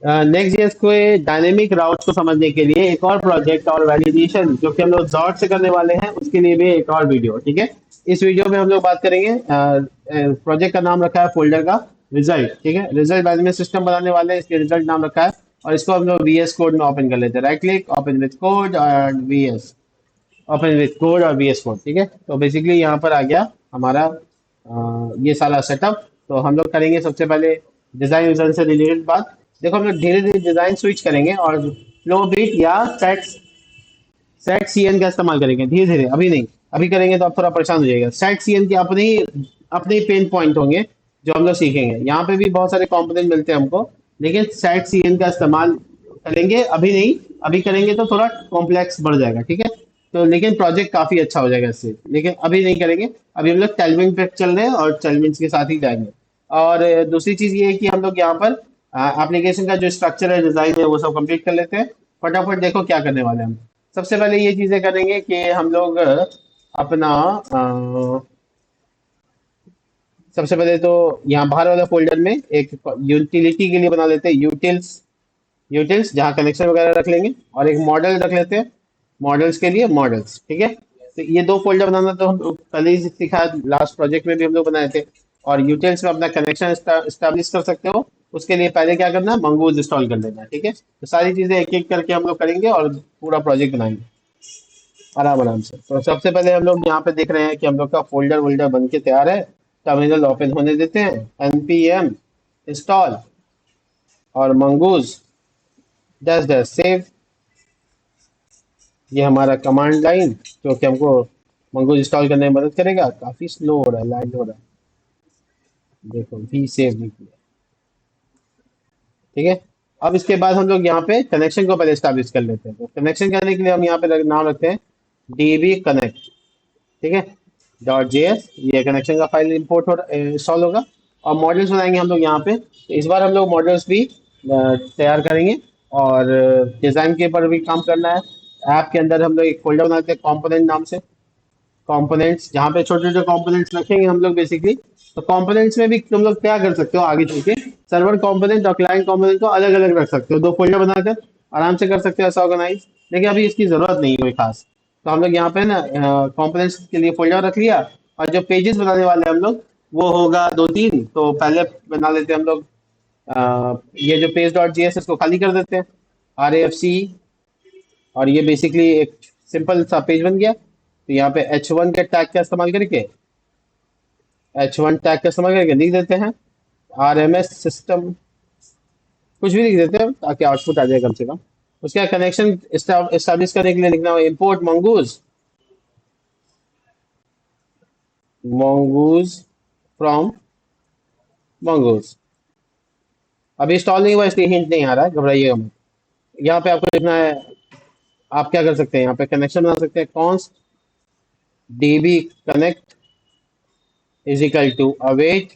Next JS को dynamic राउट को समझने के लिए एक और प्रोजेक्ट और वैलिडेशन जो कि हम लोग जॉट से करने वाले हैं, उसके लिए भी एक और वीडियो, ठीक है। इस वीडियो में हम लोग बात करेंगे, प्रोजेक्ट का नाम रखा है फोल्डर का रिजल्ट, ठीक है। रिजल्ट मैनेजमेंट सिस्टम बनाने वाले हैं, इसके रिजल्ट नाम रखा है। और इसको हम लोग वीएस कोड में ओपन कर लेते हैं, right click open with code और वीएस, ओपन विथ कोड और वीएस कोड, ठीक है। तो बेसिकली यहाँ पर आ गया हमारा ये सारा सेटअप। तो हम लोग करेंगे सबसे पहले डिजाइन विजाइन से रिलेटेड बात। देखो हम लोग धीरे धीरे डिजाइन स्विच करेंगे और फ्लो बीट या सेट सेट सीएन का इस्तेमाल करेंगे धीरे धीरे, अभी नहीं। अभी करेंगे तो आप थोड़ा परेशान हो जाएगा। सेट सीएन के अपने ही पेन पॉइंट होंगे जो हम लोग सीखेंगे। यहाँ पे भी बहुत सारे कंपोनेंट मिलते हैं हमको, लेकिन सेट सीएन का इस्तेमाल करेंगे, अभी नहीं। अभी करेंगे तो थोड़ा कॉम्प्लेक्स बढ़ जाएगा, ठीक है। तो लेकिन प्रोजेक्ट काफी अच्छा हो जाएगा इससे, लेकिन अभी नहीं करेंगे। अभी हम लोग टेलविन पे चल रहे हैं और टेलविन के साथ ही जाएंगे। और दूसरी चीज ये है कि हम लोग यहाँ पर एप्लीकेशन का जो स्ट्रक्चर है, डिजाइन है, वो सब कंप्लीट कर लेते हैं। फटाफट देखो क्या करने वाले हैं हम। सबसे पहले ये चीजें करेंगे कि हम लोग अपना सबसे पहले तो यहाँ बाहर वाला फोल्डर में एक यूटिलिटी के लिए बना लेते हैं, यूटिल्स। यूटिल्स जहाँ कनेक्शन वगैरह रख लेंगे, और एक मॉडल रख लेते हैं, मॉडल्स के लिए मॉडल्स, ठीक है। तो ये दो फोल्डर बनाना तो हम कल ही सीखा, लास्ट प्रोजेक्ट में भी हम लोग बनाए थे। और यूटिल्स में अपना कनेक्शन स्टैब्लिश कर सकते हो। उसके लिए पहले क्या करना है, मंगूज इंस्टॉल कर लेना है, ठीक है। तो सारी चीजें एक एक करके हम लोग करेंगे और पूरा प्रोजेक्ट बनाएंगे आराम आराम से। तो सबसे पहले हम लोग यहाँ पे देख रहे हैं कि हम लोग का फोल्डर वोल्डर बन के तैयार है। टर्मिनल ओपन होने देते हैं, npm इंस्टॉल और मंगूज डैश डैश सेव। ये हमारा कमांड लाइन जो कि हमको मंगूज इंस्टॉल करने में मदद करेगा। काफी स्लो हो रहा है, लैग हो रहा है। देखो भी सेव नहीं किया, ठीक है। अब इसके बाद हम लोग यहाँ पे कनेक्शन को पहले स्टैब्लिश कर लेते हैं। तो कनेक्शन करने के लिए हम यहाँ पे नाम रखते हैं डीबी कनेक्ट, ठीक है। डॉट जेएस, ये कनेक्शन का फाइल इंपोर्ट हो इंस्टॉल होगा। और मॉडल्स बनाएंगे हम लोग यहाँ पे। तो इस बार हम लोग मॉडल्स भी तैयार करेंगे और डिजाइन के ऊपर भी काम करना है। ऐप के अंदर हम लोग एक फोल्डर बनाते हैं कंपोनेंट नाम से, कंपोनेंट्स, जहाँ पे छोटे छोटे कंपोनेंट्स रखेंगे हम लोग बेसिकली। तो कंपोनेंट्स में भी तुम लोग क्या कर सकते हो आगे चल के, सर्वर कंपोनेंट और क्लाइंट कंपोनेंट को अलग अलग रख सकते हो, दो फोल्डर बनाकर आराम से कर सकते हो ऐसा ऑर्गेनाइज। लेकिन अभी इसकी जरूरत नहीं है कोई खास। तो हम लोग यहाँ पे ना कंपोनेंट्स के लिए फोल्डर रख लिया। और जो पेजेस बनाने वाले हैं हम लोग, वो होगा दो तीन। तो पहले बना लेते हैं हम लोग ये जो पेज डॉट जी एस, इसको खाली कर देते हैं, आर ए एफ सी। और ये बेसिकली एक सिंपल सा पेज बन गया। तो यहाँ पे H1 के टैग का इस्तेमाल करके, H1 टैग का इस्तेमाल करके लिख देते हैं RMS सिस्टम, कुछ भी लिख देते हैं ताकि आउटपुट आ जाए कम से कम। उसके बाद कनेक्शन एस्टैब्लिश करने के लिए लिखना होगा import mongoose, mongoose from mongoose. अभी इंस्टॉल नहीं हुआ इसलिए हिंट नहीं आ रहा है, घबराइएगा मत। यहाँ पे आपको लिखना है, आप क्या कर सकते हैं, यहाँ पे कनेक्शन बना सकते हैं, const db connect is equal to await.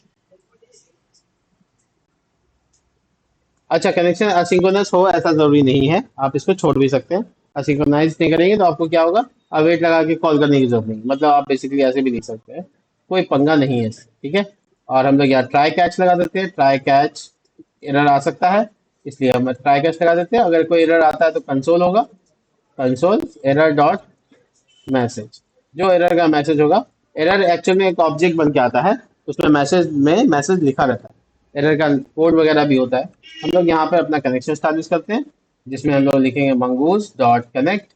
अच्छा, कनेक्शन असिंक्रोनस हो ऐसा जरूरी नहीं है, आप इसको छोड़ भी सकते हैं। असिंक्रोनाइज नहीं करेंगे तो आपको क्या होगा, अवेट लगा के कॉल करने की जरूरत नहीं, मतलब आप बेसिकली ऐसे भी लिख सकते हैं, कोई पंगा नहीं है इससे, ठीक है। और हम लोग यहाँ ट्राई कैच लगा देते हैं, ट्राई कैच एरर आ सकता है, इसलिए हम ट्राई कैच लगा देते हैं। अगर कोई एरर आता है तो कंसोल होगा, कंसोल एरर डॉट मैसेज। जो एरर का मैसेज होगा, एरर एक्चुअल में एक ऑब्जेक्ट बन के आता है, उसमें मैसेज में मैसेज लिखा रहता है, एरर का कोड वगैरह भी होता है। हम लोग यहाँ पर अपना कनेक्शन स्टैब्लिश करते हैं, जिसमें हम लोग लिखेंगे मंगूज डॉट कनेक्ट।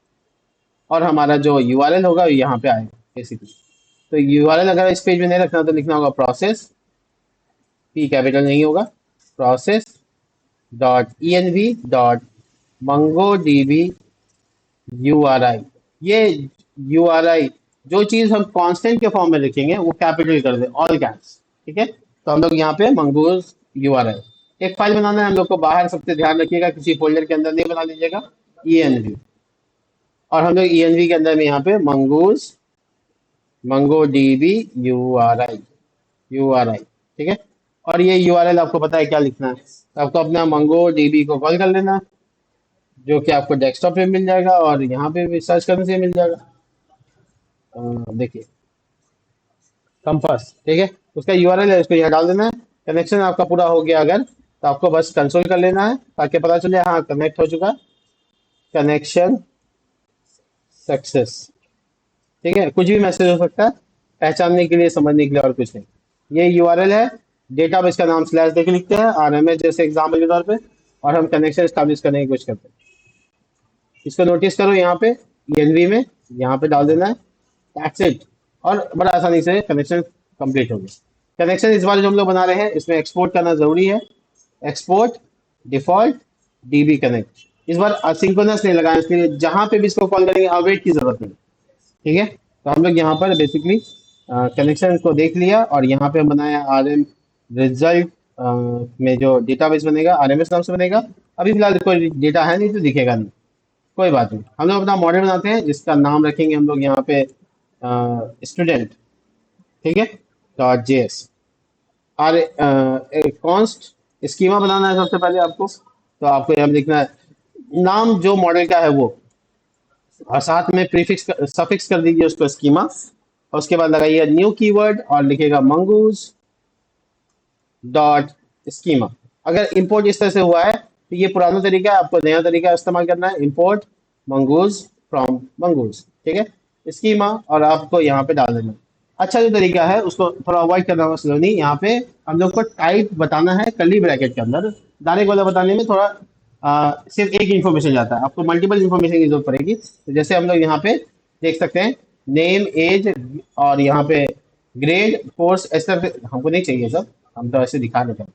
और हमारा जो यूआरएल होगा वो यहाँ पे आएगा बेसिकली। तो यूआरएल अगर इस पेज में नहीं रखना तो लिखना होगा प्रोसेस, पी कैपिटल नहीं होगा, process dot E N V dot mango D B U R I. ये यू आर आई, जो चीज हम कांस्टेंट के फॉर्म में लिखेंगे वो कैपिटल कर दे, ऑल कैप्स, ठीक है। तो हम लोग यहाँ पे मंगूज यू आर आई, एक फाइल बनाना है हम लोग को बाहर, सबसे ध्यान रखिएगा किसी फोल्डर के अंदर नहीं बना लीजिएगा, ई एन वी। और हम लोग ई एन वी के अंदर में यहाँ पे mongoose mango D B U R I, U R I, ठीक है। और ये यू आर एल आपको पता है क्या लिखना है, तो आपको अपना मंगो डी बी को कॉल कर लेना है, जो कि आपको डेस्कटॉप पे मिल जाएगा और यहाँ पे भी सर्च करने से मिल जाएगा। देखिए कंपास, ठीक है, उसका यूआरएल है, उसको यहाँ डाल देना है। कनेक्शन आपका पूरा हो गया अगर, तो तो आपको बस कंसोल कर लेना है ताकि पता चले हाँ कनेक्ट हो चुका, कनेक्शन सक्सेस। ठीक है, कुछ भी मैसेज हो सकता है, पहचानने के लिए, समझने के लिए, और कुछ नहीं। ये यूआरएल है, डेटाबेस का नाम स्लैश देके लिखते हैं आरएमएस जैसे एग्जाम्पल के तौर पे, और हम कनेक्शन स्टैब्लिश करने की कोशिश करते हैं। इसको नोटिस करो यहाँ पे एनवी में, यहाँ पे डाल देना है, दैट्स इट। और बड़ा आसानी से कनेक्शन कंप्लीट हो गया। कनेक्शन इस बार जो हम लोग बना रहे हैं इसमें एक्सपोर्ट करना जरूरी है। Export default dB connect. इस बार असिंक्रोनस नहीं लगाया, इसलिए जहां पे भी इसको कॉल करेंगे अवेट की जरूरत नहीं। ठीक है, तो हम लोग यहाँ पर बेसिकली कनेक्शन को देख लिया, और यहाँ पे हम बनाया आर एम रिजल्ट में जो डेटाबेस बनेगा आरएमएस नाम से बनेगा। अभी फिलहाल कोई डेटा है नहीं तो दिखेगा नहीं, कोई बात नहीं। हम लोग अपना मॉडल बनाते हैं जिसका नाम रखेंगे हम लोग यहाँ पे स्टूडेंट। ठीक है, डॉट जेएस। और कॉन्स्ट स्कीमा बनाना है सबसे पहले आपको, तो आपको यहाँ लिखना है नाम जो मॉडल का है वो, और साथ में प्रीफिक्स सफिक्स कर दीजिए उसको स्कीमा, और उसके बाद लगाइए न्यू कीवर्ड और लिखेगा मंगूज डॉट स्कीमा। अगर इंपोर्ट इस तरह से हुआ है तो ये पुराना तरीका है, आपको नया तरीका इस्तेमाल करना है, इंपोर्ट मंगूज फ्रॉम मंगूज। ठीक है, स्कीमा, और आपको यहाँ पे डाल देना। अच्छा जो तरीका है उसको थोड़ा अवॉइड करना होगा स्लोनी। यहाँ पे हम लोग को टाइप बताना है कर्ली ब्रैकेट के अंदर, डायरेक्ट वाला बताने में थोड़ा सिर्फ एक इन्फॉर्मेशन जाता है, आपको मल्टीपल इन्फॉर्मेशन की जरूरत पड़ेगी। तो जैसे हम लोग यहाँ पे देख सकते हैं नेम एज, और यहाँ पे ग्रेड कोर्स, इस तरह से हमको नहीं चाहिए सब, हम तो ऐसे दिखा देते हैं।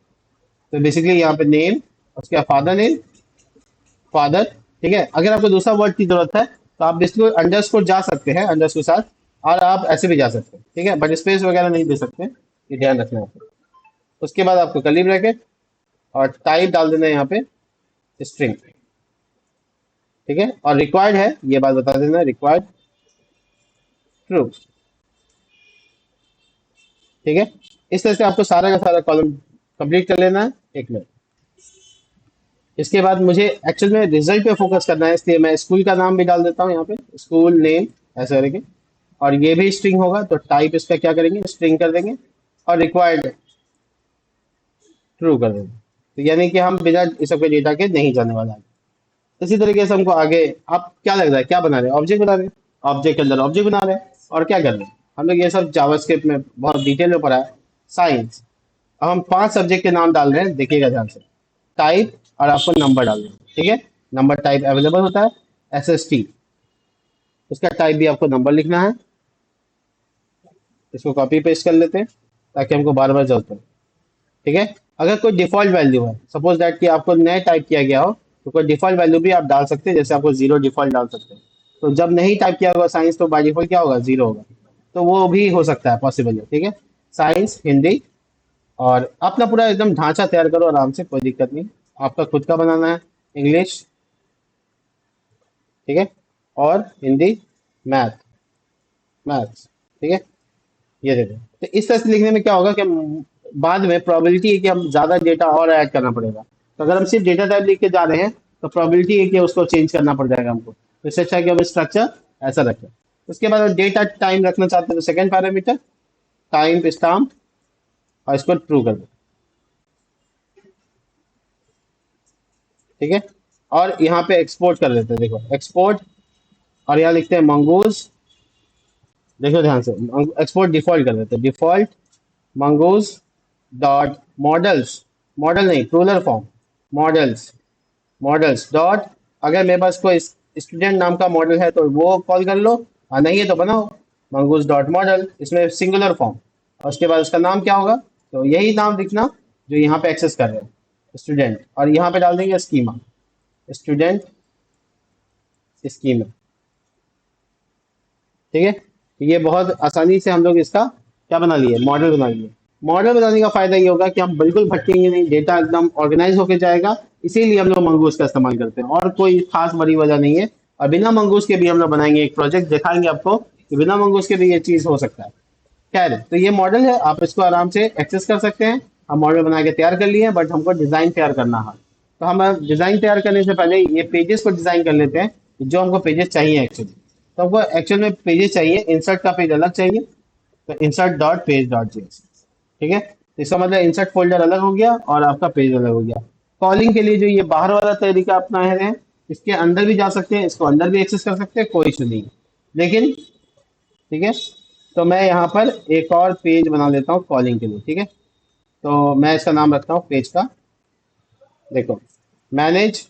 तो बेसिकली यहाँ पे नेम, उसके बाद फादर नेम, फादर। ठीक है, अगर आपको दूसरा वर्ड की जरूरत है तो आप बेसिकली अंडरस्कोर जा सकते हैं, अंडरस्कोर के साथ, और आप ऐसे भी जा सकते हैं। ठीक है, बट स्पेस वगैरह नहीं दे सकते, ये ध्यान रखना है आपको। उसके बाद आपको कर्ली ब्रैकेट और टाइप डाल देना है यहाँ पे स्ट्रिंग। ठीक है, और रिक्वायर्ड है ये बात बता देना, रिक्वायर्ड ट्रू। ठीक है, इस तरह से आपको सारा का सारा कॉलम कंप्लीट कर लेना है एक में। इसके बाद मुझे एक्चुअल में रिजल्ट पे फोकस करना है, इसलिए मैं स्कूल का नाम भी डाल देता हूँ यहाँ पे, स्कूल नेम ऐसे करके, और ये भी स्ट्रिंग होगा तो टाइप इसका क्या करेंगे, स्ट्रिंग कर देंगे, और रिक्वायर्ड ट्रू कर देंगे। तो यानी कि हम बिना इस सबके डेटा के नहीं जाने वाला है। इसी तरीके से हमको आगे, आप क्या लग रहा है क्या बना रहे हैं, ऑब्जेक्ट बना रहे हैं, ऑब्जेक्ट के अंदर ऑब्जेक्ट बना रहे हैं, और क्या कर रहे हैं हम लोग ये सब जावास्क्रिप्ट में बहुत डिटेल में पढ़ा है। साइंस, अब हम 5 सब्जेक्ट के नाम डाल रहे हैं, देखिएगा ध्यान से। टाइप, और आपको नंबर डाल देना। ठीक है, नंबर टाइप अवेलेबल होता है, एसएसटी, उसका टाइप भी आपको नंबर लिखना है। इसको कॉपी पेस्ट कर लेते हैं ताकि हमको बार बार जरूरत पड़े। ठीक है, अगर कोई डिफॉल्ट वैल्यू है, सपोज दैट कि आपको नया टाइप किया गया हो, तो कोई डिफॉल्ट वैल्यू भी आप डाल सकते हैं, जैसे आपको जीरो डिफॉल्ट डाल सकते हैं। तो जब नहीं टाइप किया होगा साइंस, तो बाय डिफॉल्ट क्या होगा, जीरो होगा। तो वो भी हो सकता है, पॉसिबल है। ठीक है, साइंस हिंदी, और अपना पूरा एकदम ढांचा तैयार करो आराम से, कोई दिक्कत नहीं। आपका खुद का बनाना है, इंग्लिश, ठीक है, और हिंदी, मैथ, मैथ्स। ठीक है, ये देखो, तो इस तरह से लिखने में क्या होगा कि बाद में प्रोबेबिलिटी है कि हम ज्यादा डेटा और ऐड करना पड़ेगा। तो अगर हम सिर्फ डेटा टाइप लिख के जा रहे हैं तो प्रोबेबिलिटी है कि उसको चेंज करना पड़ जाएगा हमको, तो इससे अच्छा है कि हम स्ट्रक्चर ऐसा रखें। उसके बाद डेटा टाइम रखना चाहते हैं तो सेकंड पैरामीटर टाइम स्टाम्प, और इसको ट्रू कर दो। ठीक है, और यहाँ पे एक्सपोर्ट कर देते हैं, देखो एक्सपोर्ट, और यहाँ लिखते हैं मंगूज। देखो ध्यान से, एक्सपोर्ट डिफॉल्ट कर देते हैं, default mongoose dot models, model नहीं plural form, models, models dot, अगर मेरे पास कोई स्टूडेंट नाम का मॉडल है तो वो कॉल कर लो, और नहीं है तो बनाओ मंगूज डॉट मॉडल, इसमें सिंगुलर फॉर्म, और उसके बाद उसका नाम क्या होगा, तो यही नाम लिखना जो यहाँ पे एक्सेस कर रहे हैं, स्टूडेंट, और यहाँ पे डाल देंगे स्कीमा, स्टूडेंट स्कीमा। ठीक है, ये बहुत आसानी से हम लोग इसका क्या बना लिए, मॉडल बना लिए। मॉडल बनाने का फायदा ये होगा कि हम बिल्कुल भटकेंगे नहीं, डेटा एकदम ऑर्गेनाइज होकर जाएगा, इसीलिए हम लोग मंगूस का इस्तेमाल करते हैं, और कोई खास बड़ी वजह नहीं है। और बिना मंगूस के भी हम लोग बनाएंगे एक प्रोजेक्ट, दिखाएंगे आपको कि बिना मंगूस के भी ये चीज हो सकता है। खैर, तो ये मॉडल है, आप इसको आराम से एक्सेस कर सकते हैं। हम मॉडल बना के तैयार कर लिए हैं, बट हमको डिजाइन तैयार करना है। तो हम डिजाइन तैयार करने से पहले ये पेजेस को डिजाइन कर लेते हैं, जो हमको पेजेस चाहिए एक्चुअली। तो हमको एक्चुअल में पेजेस चाहिए, इंसर्ट का पेज अलग चाहिए, तो insert dot page dot JS. ठीक है, तो इसका मतलब इंसर्ट फोल्डर अलग हो गया और आपका पेज अलग हो गया। कॉलिंग के लिए जो ये बाहर वाला तरीका अपना है, इसके अंदर भी जा सकते हैं, इसको अंदर भी एक्सेस कर सकते हैं, कोई इशू नहीं है। लेकिन ठीक है, तो मैं यहाँ पर एक और पेज बना लेता हूँ कॉलिंग के लिए। ठीक है, तो मैं इसका नाम रखता हूँ पेज का। देखो, मैनेज,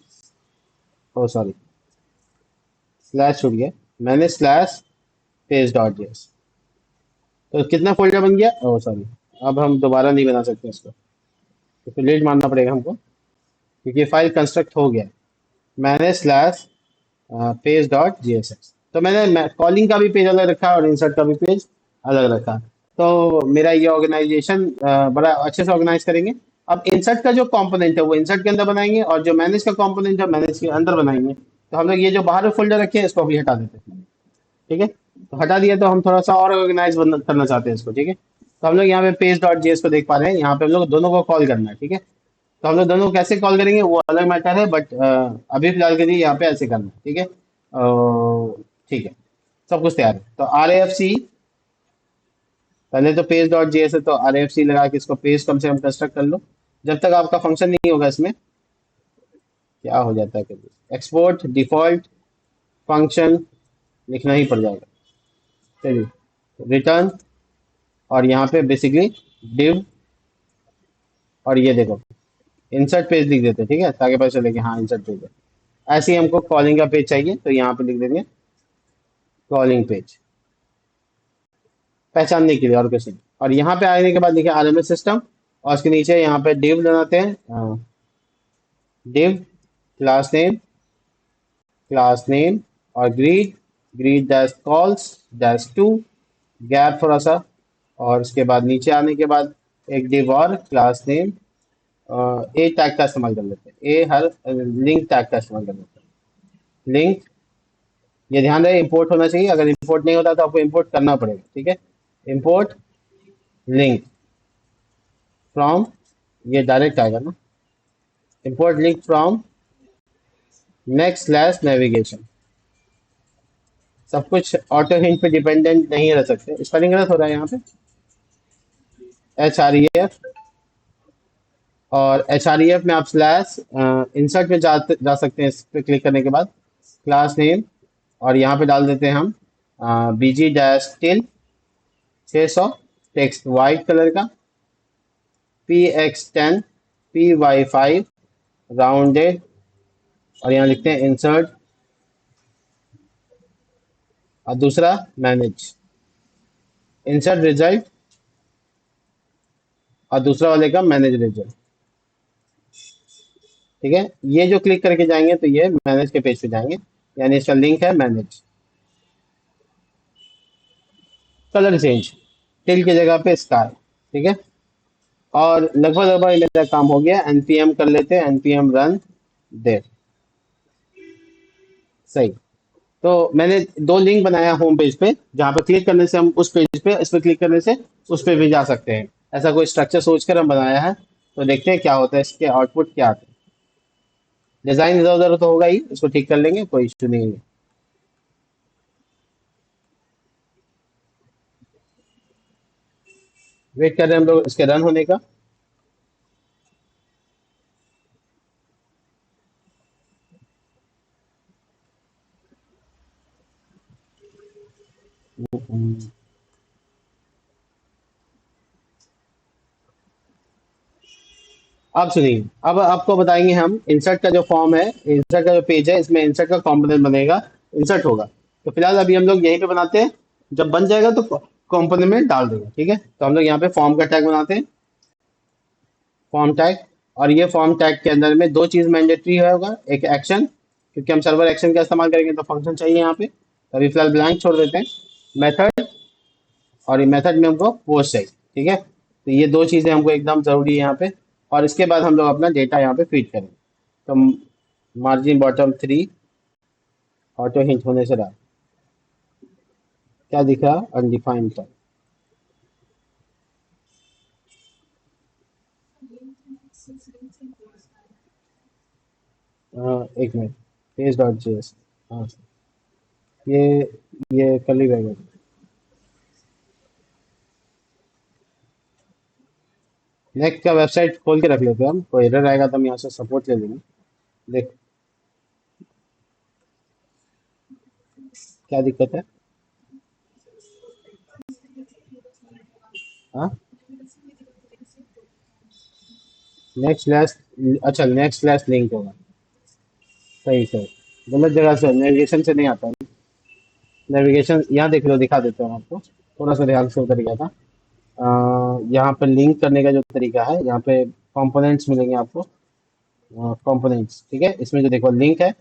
ओ सॉरी, स्लैश छूट गया, manage slash page dot JS. तो कितना फोल्डर बन गया, ओ सॉरी, अब हम दोबारा नहीं बना सकते इसको, तो डिलीट मारना पड़ेगा हमको, क्योंकि फाइल कंस्ट्रक्ट हो गया। मैंने slash page dot G S x, तो मैंने कॉलिंग का भी पेज अलग रखा और इंसर्ट का भी पेज अलग रखा। तो मेरा ये ऑर्गेनाइजेशन बड़ा अच्छे से ऑर्गेनाइज करेंगे। अब इंसर्ट का जो कंपोनेंट है वो इंसर्ट के अंदर बनाएंगे, और जो मैनेज का कंपोनेंट है मैनेज के अंदर बनाएंगे। तो हम लोग ये जो बाहर फोल्डर रखे हैं इसको भी हटा देते हैं। ठीक है, तो हटा दिया, तो हम थोड़ा सा और ऑर्गेनाइज करना चाहते हैं इसको। ठीक है, तो हम लोग यहाँ पे पेज डॉट जेएस को देख पा रहे हैं, यहाँ पे हम लोग दोनों को कॉल करना है। ठीक है, तो हम लोग दोनों को कैसे कॉल करेंगे वो अलग मैटर है, बट अभी फिलहाल के लिए यहाँ पे ऐसे करना है। ठीक है, ठीक है, सब कुछ तैयार है। तो आर एफ सी, पहले तो पेज डॉट जेएस है, तो आर एफ सी लगा के इसको पेज कम से कम कंस्ट्रक्ट कर लो। जब तक आपका फंक्शन नहीं होगा इसमें, क्या हो जाता है कभी, एक्सपोर्ट डिफॉल्ट फंक्शन लिखना ही पड़ जाएगा। चलिए, रिटर्न, और यहाँ पे बेसिकली डिव, और ये देखो इंसर्ट पेज लिख देते हैं। ठीक है, ताकि पता चले कि हाँ इंसर्ट पेज है। ऐसे ही हमको कॉलिंग का पेज चाहिए, तो यहाँ पे लिख देंगे कॉलिंग पेज, पहचानने के लिए, और कुछ नहीं। और यहाँ पे आने के बाद देखिए आरएमएस सिस्टम, और उसके नीचे यहाँ पे डिव बनाते हैं, डिव क्लास नेम और grid, grid dash cols dash two, gap थोड़ा सा, और उसके बाद नीचे आने के बाद एक डिव और क्लास नेम, ए टैग का इस्तेमाल कर लेते हैं, ए हर लिंक टैग का इस्तेमाल कर लेते हैं, लिंक। ये ध्यान रहे इंपोर्ट होना चाहिए, अगर इंपोर्ट नहीं होता तो आपको इंपोर्ट करना पड़ेगा। ठीक है, इंपोर्ट लिंक फ्रॉम, ये डायरेक्ट आएगा ना, import link from next slash navigation. सब कुछ ऑटो हिंट पे डिपेंडेंट नहीं रह सकते, स्पेलिंग गलत हो रहा है यहाँ पे, एच आर ई एफ, और एच आर ई एफ में आप स्लैश इंसर्ट में जा सकते हैं, इस पे क्लिक करने के बाद क्लास नेम, और यहाँ पे डाल देते हैं हम BG dash teal 600, text white colour का, P X 10, P Y 5 rounded, और यहाँ लिखते हैं इंसर्ट, और दूसरा मैनेज, इंसर्ट रिजल्ट, और दूसरा वाले का मैनेज रिजल्ट। ठीक है, ये जो क्लिक करके जाएंगे तो ये मैनेज के पेज पे जाएंगे, यानी इसका लिंक है मैनेज। कलर चेंज, टिल की जगह पे स्काई। ठीक है, और लगभग लगभग मेरा काम हो गया, एनपीएम कर लेते हैं, एनपीएम रन देर। सही, तो मैंने दो लिंक बनाया होम पेज पे, जहाँ पे क्लिक करने से हम उस पेज पे, इस पे क्लिक करने से उस पे भी जा सकते हैं। ऐसा कोई स्ट्रक्चर सोचकर हम बनाया है, तो देखते हैं क्या होता है, इसके आउटपुट क्या आते हैं। डिजाइन इधर उधर तो होगा ही, इसको ठीक कर लेंगे, कोई इश्यू नहीं है। वेट कर रहे हैं हम लोग इसके रन होने का। अब सुनिए, अब आपको बताएंगे हम इंसर्ट का जो फॉर्म है, इंसर्ट का जो पेज है, इसमें इंसर्ट का कंपोनेंट बनेगा, इंसर्ट होगा। तो फिलहाल अभी हम लोग यहीं पे बनाते हैं, जब बन जाएगा तो कंपोनेंट में डाल देंगे। ठीक है, तो हम लोग यहाँ पे फॉर्म का टैग बनाते हैं, फॉर्म टैग, और ये फॉर्म टैग के अंदर में दो चीज मैंडेटरी होगा, एक एक्शन, क्योंकि हम सर्वर एक्शन का इस्तेमाल करेंगे तो फंक्शन चाहिए यहाँ पे, तो अभी फिलहाल ब्लैंक छोड़ देते हैं, मेथड, और ये मेथड में हमको पोस्ट चाहिए। ठीक है, तो ये दो चीजें हमको एकदम जरूरी है यहाँ पे, और इसके बाद हम लोग अपना डेटा यहाँ पे फीड करेंगे। तो मार्जिन बॉटम 3 ऑटो हिंट होने से रहा, क्या दिख रहा, अनडिफाइंड टाइप। एक मिनट, पेज डॉट जेएस, हाँ ये ये कल ही रहेगा। नेक्स्ट का वेबसाइट खोल के रख लेते हैं हम, कोई एरर आएगा तो हम यहाँ से सपोर्ट ले लेंगे। देख, क्या दिक्कत है? हाँ, नेक्स्ट स्लैश, अच्छा नेक्स्ट स्लैश लिंक होगा। सही सही, गलत जगह से, नेविगेशन से नहीं आता है। नेविगेशन यहाँ देख लो, दिखा देता हूँ आपको, थोड़ा सा ध्यान से उतर गया था। यहाँ पे लिंक करने का जो तरीका है, यहाँ पे कंपोनेंट्स मिलेंगे आपको, कंपोनेंट्स, ठीक है। इसमें जो देखो लिंक है,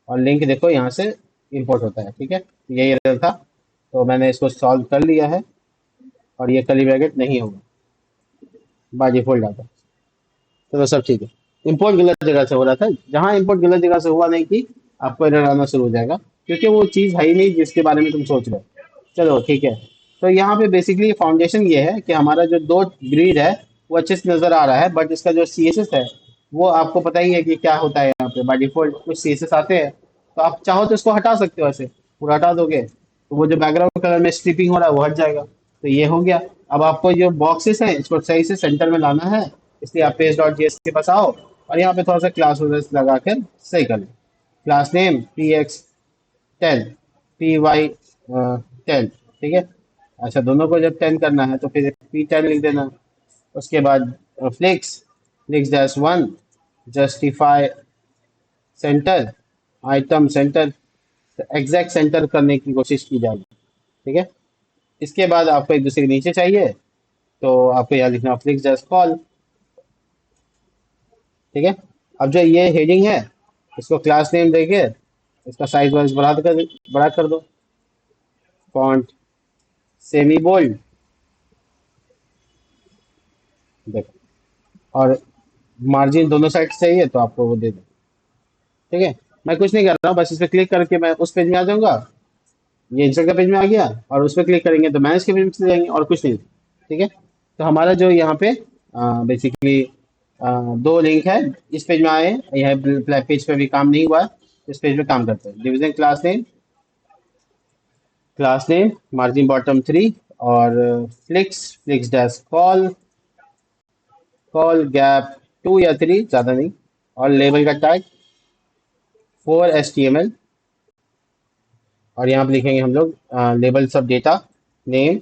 और लिंक देखो यहाँ से इंपोर्ट होता है, ठीक है। यही एरर था, तो मैंने इसको सॉल्व कर लिया है, और ये कर्ली ब्रैकेट नहीं होगा, बाय डिफॉल्ट आता है। चलो सब ठीक है। इंपोर्ट गलत जगह से हो रहा था, जहाँ इंपोर्ट गलत जगह से हुआ नहीं कि आपको एरर आना शुरू हो जाएगा, क्योंकि वो चीज़ है ही नहीं जिसके बारे में तुम सोच रहे हो। चलो ठीक है। तो यहाँ पे बेसिकली फाउंडेशन ये है कि हमारा जो दो ग्रिड है वो अच्छे से नजर आ रहा है, बट इसका जो CSS है वो आपको पता ही है कि क्या होता है। यहाँ पे बाय डिफॉल्ट कुछ CSS आते हैं, तो आप चाहो तो इसको हटा सकते हो, ऐसे पूरा हटा दोगे तो वो जो बैकग्राउंड कलर में स्ट्रिपिंग हो रहा है वो हट जाएगा। तो ये हो गया। अब आपको जो बॉक्सेस हैं इसको सही से सेंटर में लाना है, इसलिए आप पेज.js के पास आओ, और यहाँ पे थोड़ा सा क्लास लगा कर सही कर लो। क्लास नेम px10, py10, ठीक है। अच्छा, दोनों को जब 10 करना है तो फिर p10 लिख देना। उसके बाद flex, flex one, justify centre, item centre, exact centre करने की कोशिश की जाएगी, ठीक है। इसके बाद आपको एक दूसरे के नीचे चाहिए, तो आपको यहाँ लिखना फ्लिक्स जस्ट कॉल, ठीक है। अब जो ये हेडिंग है, इसको क्लास नेम देके इसका साइज वाइज बड़ा कर दो, फॉन्ट सेमी बोल्ड, देखो, और मार्जिन दोनों साइड चाहिए तो आपको वो दे दो, ठीक है। मैं कुछ नहीं कर रहा हूँ, बस इस पर क्लिक करके मैं उस पेज में आ जाऊंगा। ये इंसर्ट का पेज में आ गया, और उस पर क्लिक करेंगे तो मैनेज के पेज में चले जाएंगे, और कुछ नहीं, ठीक है। तो हमारा जो यहाँ पे बेसिकली दो लिंक है, इस पेज में आए, यह ब्लैक पेज पे भी काम नहीं हुआ है, इस पेज में काम करते हैं। Division class name, margin bottom 3, और flix, flix dash call, call gap 2 या 3, ज़्यादा नहीं, और लेबल का टैग 4 HTML, और यहाँ पे लिखेंगे हम लोग लेबल सब डेटा नेम,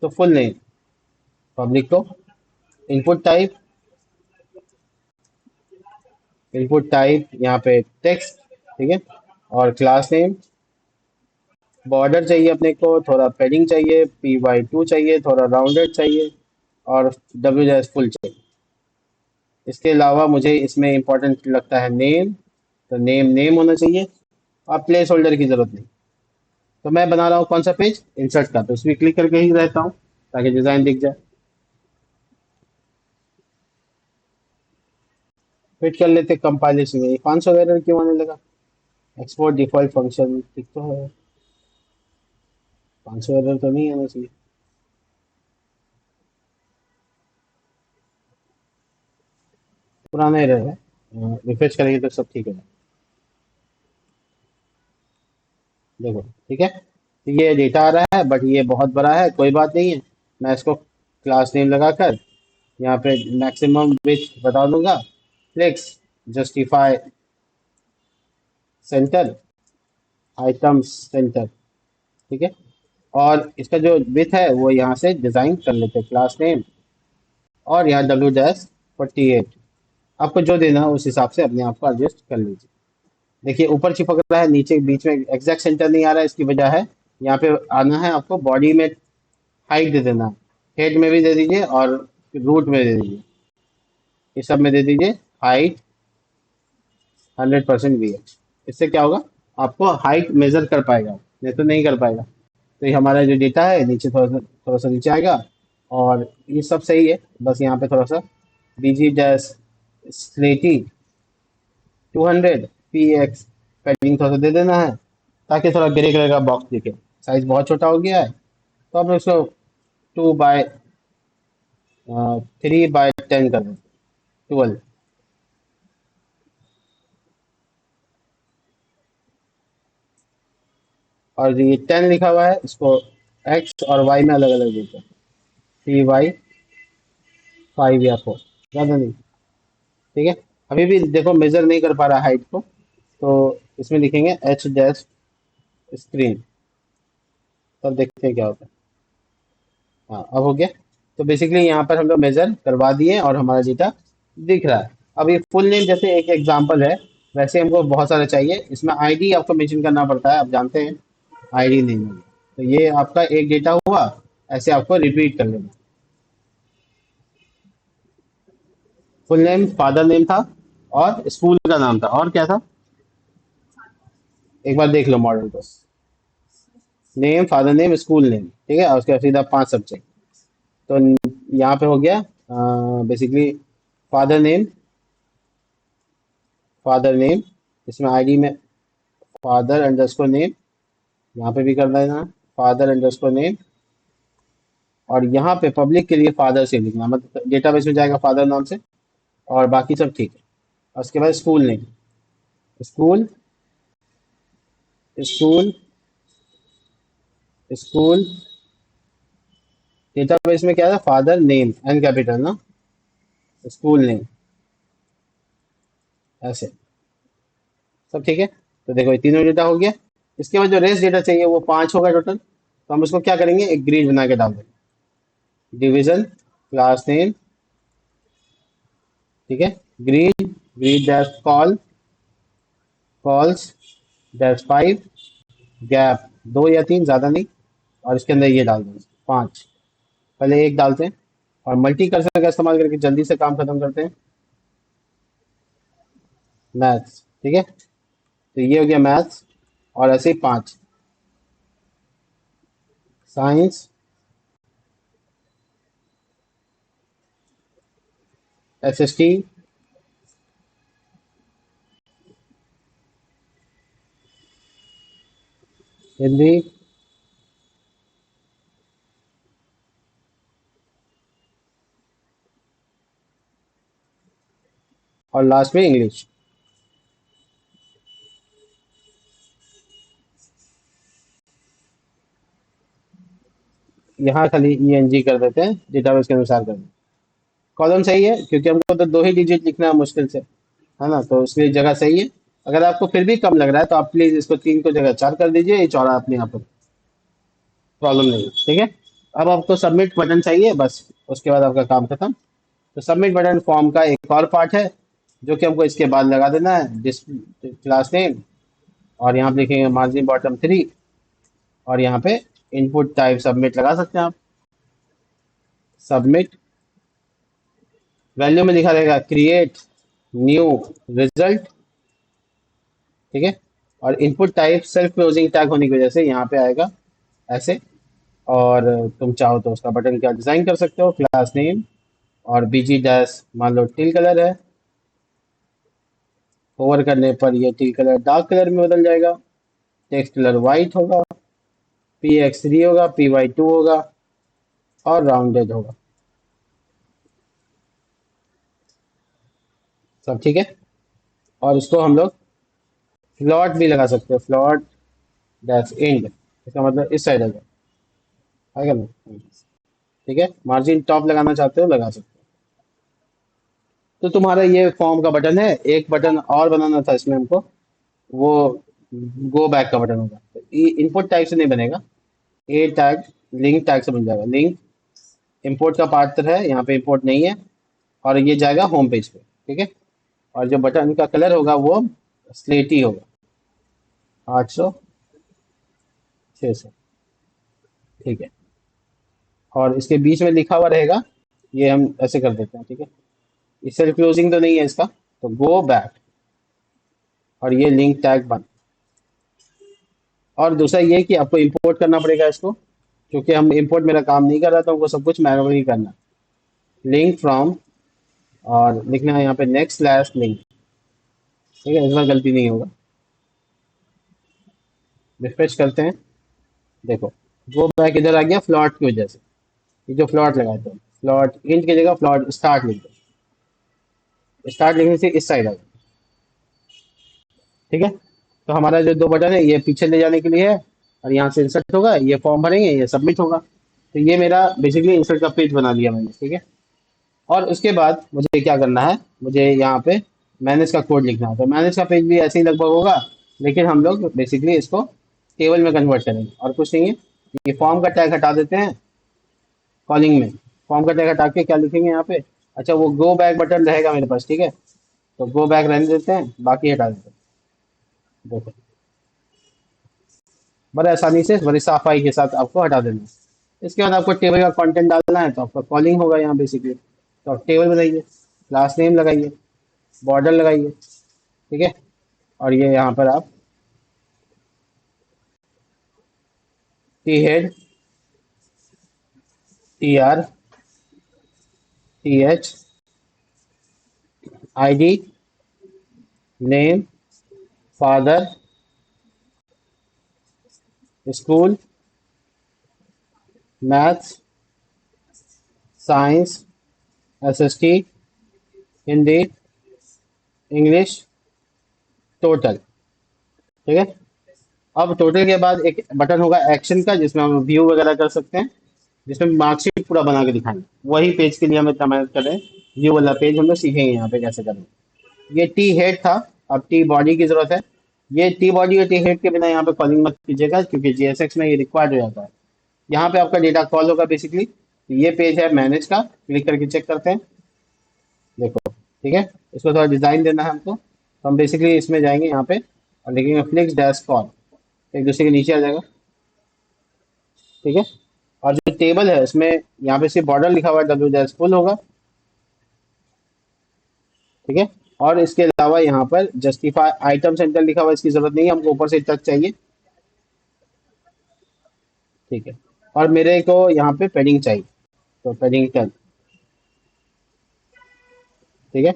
तो फुल नेम पब्लिक को, इनपुट टाइप, यहाँ पे टेक्स्ट, ठीक है, और क्लास नेम, बॉर्डर चाहिए अपने को, थोड़ा पेडिंग चाहिए, py2 चाहिए, थोड़ा राउंडेड चाहिए, और WS फुल चाहिए। इसके अलावा मुझे इसमें इंपॉर्टेंट लगता है नेम, तो नेम होना चाहिए, और प्लेस होल्डर की जरूरत नहीं। तो मैं बना रहा हूँ कौन सा पेज, इंसर्ट का, तो उसमें क्लिक करके ही रहता हूँ ताकि डिजाइन दिख जाए। फिट कर लेते कंपाइलेशन में, 500 एरर क्यों आने लगा? एक्सपोर्ट डिफॉल्ट फंक्शन ठीक तो है, 500 एरर तो नहीं आना चाहिए। पुराना एरर है, रिफ्रेश करेंगे तो सब ठीक है। देखो ठीक है, तो ये डेटा आ रहा है, बट ये बहुत बड़ा है, कोई बात नहीं है। मैं इसको क्लास नेम लगाकर यहाँ पे मैक्सिमम विड्थ बता दूंगा, flex justify centre, item center, ठीक है। और इसका जो विथ है वो यहाँ से डिजाइन कर लेते हैं, क्लास नेम, और यहाँ W-48, आपको जो देना है उस हिसाब से अपने आप को एडजस्ट कर लीजिए। देखिए ऊपर चिपक रहा है, नीचे बीच में एग्जैक्ट सेंटर नहीं आ रहा है, इसकी वजह है यहाँ पे आना है आपको बॉडी में हाइट दे देना है, हेड में भी दे दीजिए और रूट में दे दीजिए, ये सब में दे दीजिए हाइट 100% भी है। इससे क्या होगा, आपको हाइट मेजर कर पाएगा, नहीं तो नहीं कर पाएगा। तो ये हमारा जो डेटा है नीचे थोड़ा सा नीचे आएगा, और ये सब सही है। बस यहाँ पे थोड़ा सा BG डैश स्लेटी 200 PX पैडिंग थोड़ा सा दे देना है, ताकि थोड़ा ग्रे कलर का बॉक्स दिखे। साइज बहुत छोटा हो गया है, तो आप उसको 2/3/10 कर दें, 12। और ये 10 लिखा हुआ है, इसको X और Y में अलग अलग देते हैं, CY 5 या 4, ज़्यादा नहीं। ठीक है, अभी भी देखो मेजर नहीं कर पा रहा हाइट को, तो इसमें लिखेंगे एच डैश स्क्रीन, तब देखते हैं क्या होता है। हाँ, अब हो गया। तो बेसिकली यहाँ पर हम लोग मेजर करवा दिए और हमारा डेटा दिख रहा है। अब ये फुल नेम जैसे एक एग्जांपल है, वैसे हमको बहुत सारे चाहिए। इसमें आईडी आपको मेंशन करना पड़ता है, आप जानते हैं आईडी नहीं है। तो ये आपका एक डेटा हुआ, ऐसे आपको रिपीट कर लेना। फुल नेम फादर नेम था, और स्कूल का नाम था, और क्या था, एक बार देख लो मॉडल को। Name, father name, school name, ठीक है, और उसके बाद सीधा 5 सब्जेक्ट। तो यहाँ पे हो गया basically father name, father name, इसमें आईडी में फादर अंडरस्कोर नेम, यहाँ पे भी कर देना फादर अंडरस्कोर नेम, और यहाँ पे पब्लिक के लिए फादर से लिखना, मतलब डेटाबेस में जाएगा फादर नाम से, और बाकी सब ठीक है। और उसके बाद school name, school, school, school, database में क्या था, फादर नेम एन कैपिटल ना, स्कूल नेम, ऐसे सब ठीक है। तो देखो ये तीनों डेटा हो गया। इसके बाद जो रेस्ट डेटा चाहिए वो 5 होगा टोटल, तो हम इसको क्या करेंगे, एक ग्रिड बना के डाल देंगे। डिवीजन, क्लास नेम, ठीक है, grid, grid dash col, cols dash 5, gap 2 या 3, ज़्यादा नहीं, और इसके अंदर ये डाल देंगे 5। पहले एक डालते हैं, और मल्टी कर्सर का इस्तेमाल करके जल्दी से काम खत्म करते हैं। मैथ्स, ठीक है, तो ये हो गया मैथ्स, और ऐसे ही 5। साइंस, SST, हिंदी, और लास्ट में इंग्लिश। यहाँ खाली ENG कर देते हैं, डेटाबेस के अनुसार कर देते हैं। कॉलम सही है, क्योंकि हमको तो 2 ही डिजिट लिखना है मुश्किल से, है ना, तो उसके लिए जगह सही है। अगर आपको फिर भी कम लग रहा है तो आप प्लीज इसको 3 को जगह 4 कर दीजिए, ये चौड़ा अपने आप पर, प्रॉब्लम नहीं है, ठीक है। अब आपको सबमिट बटन चाहिए, बस उसके बाद आपका काम खत्म। तो सबमिट बटन फॉर्म का एक और पार्ट है, जो कि हमको इसके बाद लगा देना है, डिस क्लास नेम, और यहाँ पे लिखेंगे मार्जिन बॉटम 3, और यहाँ पे इनपुट टाइप सबमिट लगा सकते हैं आप। सबमिट, वैल्यू में लिखा रहेगा क्रिएट न्यू रिजल्ट, ठीक है, और input type self closing tag होने की वजह से यहाँ पे आएगा ऐसे। और तुम चाहो तो उसका बटन का डिजाइन कर सकते हो, क्लास नेम, और बीजी डैश मान लो टील कलर है, ओवर करने पर ये टील कलर डार्क कलर में बदल जाएगा, टेक्स्ट कलर वाइट होगा, PX3 होगा, PY2 होगा, और राउंडेड होगा। सब ठीक है। और इसको हम लोग फ्लॉट भी लगा सकते हो, फ्लॉट डैश इंड, इसका मतलब इस साइड आ जाए, आएगा ना, ठीक है। मार्जिन टॉप लगाना चाहते हो लगा सकते हो। तो तुम्हारा ये फॉर्म का बटन है, एक बटन और बनाना था इसमें हमको, वो गो बैक का बटन होगा। तो इनपुट टैग से नहीं बनेगा, ए टैग लिंक टैग से बन जाएगा। लिंक इंपोर्ट का पार्ट है, यहाँ पे इंपोर्ट नहीं है, और ये जाएगा होम पेज पे, ठीक है। और जो बटन का कलर होगा वो स्लेटी होगा, 800, 600, ठीक है। और इसके बीच में लिखा हुआ रहेगा, ये हम ऐसे कर देते हैं, ठीक है। ये सेल्फ क्लोजिंग तो नहीं है इसका, तो गो बैक, और ये लिंक टैग बंद। और दूसरा ये कि आपको इंपोर्ट करना पड़ेगा इसको, क्योंकि हम इंपोर्ट मेरा काम नहीं कर रहा था, हमको सब कुछ मैनुअली करना। लिंक फ्रॉम, और लिखना है यहाँ पे नेक्स्ट स्लैश लिंक, ठीक है, इस बार गलती नहीं होगा। रिफ्रेश करते हैं, देखो गो बैक इधर आ गया फ्लॉट की वजह से, ये जो फ्लॉट लगाए थे, फ्लॉट इंट की जगह फ्लॉट स्टार्ट लिख दो, स्टार्ट लिखने से इस साइड आ गया, ठीक है। तो हमारा जो 2 बटन है ये पीछे ले जाने के लिए है, और यहाँ से इंसर्ट होगा, ये फॉर्म भरेंगे, ये सबमिट होगा। तो ये मेरा बेसिकली इंसर्ट का पेज बना लिया मैंने, ठीक है। और उसके बाद मुझे क्या करना है, मुझे यहाँ पे मैनेज का कोड लिखना है। तो मैनेज का पेज भी ऐसे ही लगभग होगा, लेकिन हम लोग बेसिकली इसको टेबल में कन्वर्ट करेंगे और कुछ नहीं है। ये फॉर्म का टैग हटा देते हैं कॉलिंग में। फॉर्म का टैग हटा के क्या लिखेंगे यहाँ पे, अच्छा वो गो बैक बटन रहेगा मेरे पास, ठीक है। तो गो बैक रहने देते हैं, बाकी हटा देते हैं। देखो, बड़े आसानी से बड़ी सफाई के साथ आपको हटा देना है। इसके बाद आपको टेबल का कंटेंट डालना है, तो आपका कॉलिंग होगा यहाँ बेसिकली। तो आप टेबल बनाइए, क्लास नेम लगाइए, बॉर्डर लगाइए, ठीक है। और ये यहाँ पर आप T head, T R, T H, I D, name, father, school, maths, science, SST, Hindi, English, total, ठीक है। अब टोटल के बाद एक बटन होगा एक्शन का, जिसमें हम व्यू वगैरह कर सकते हैं, जिसमें मार्कशीट पूरा बना के दिखाएंगे। वही पेज के लिए हम इतना मेहनत कर रहे हैं, व्यू वाला पेज हम लोग सीखेंगे यहाँ पे कैसे करना है। ये टी हेड था, अब टी बॉडी की जरूरत है। ये टी बॉडी और टी हेड के बिना यहाँ पे कॉलिंग मत कीजिएगा, क्योंकि जीएसएक्स में ये रिक्वायर्ड हो जाता है। यहाँ पे आपका डेटा कॉल होगा बेसिकली। ये पेज है मैनेज का, क्लिक करके चेक करते हैं। देखो, ठीक है। इसको थोड़ा डिजाइन देना है हमको, तो हम बेसिकली इसमें जाएंगे यहाँ पे और लिखेंगे फ्लिक्स डैश कॉल, एक दूसरे के नीचे आ जाएगा, ठीक है। और जो टेबल है उसमें यहाँ पे सिर्फ बॉर्डर लिखा हुआ है, डब्ल्यू डैश फुल होगा, ठीक है। और इसके अलावा यहाँ पर जस्टिफाई आइटम सेंटर लिखा हुआ है, इसकी जरूरत नहीं है, हमको ऊपर से टच चाहिए, ठीक है। और मेरे को यहाँ पे पेडिंग चाहिए, तो पेडिंग 10, ठीक है।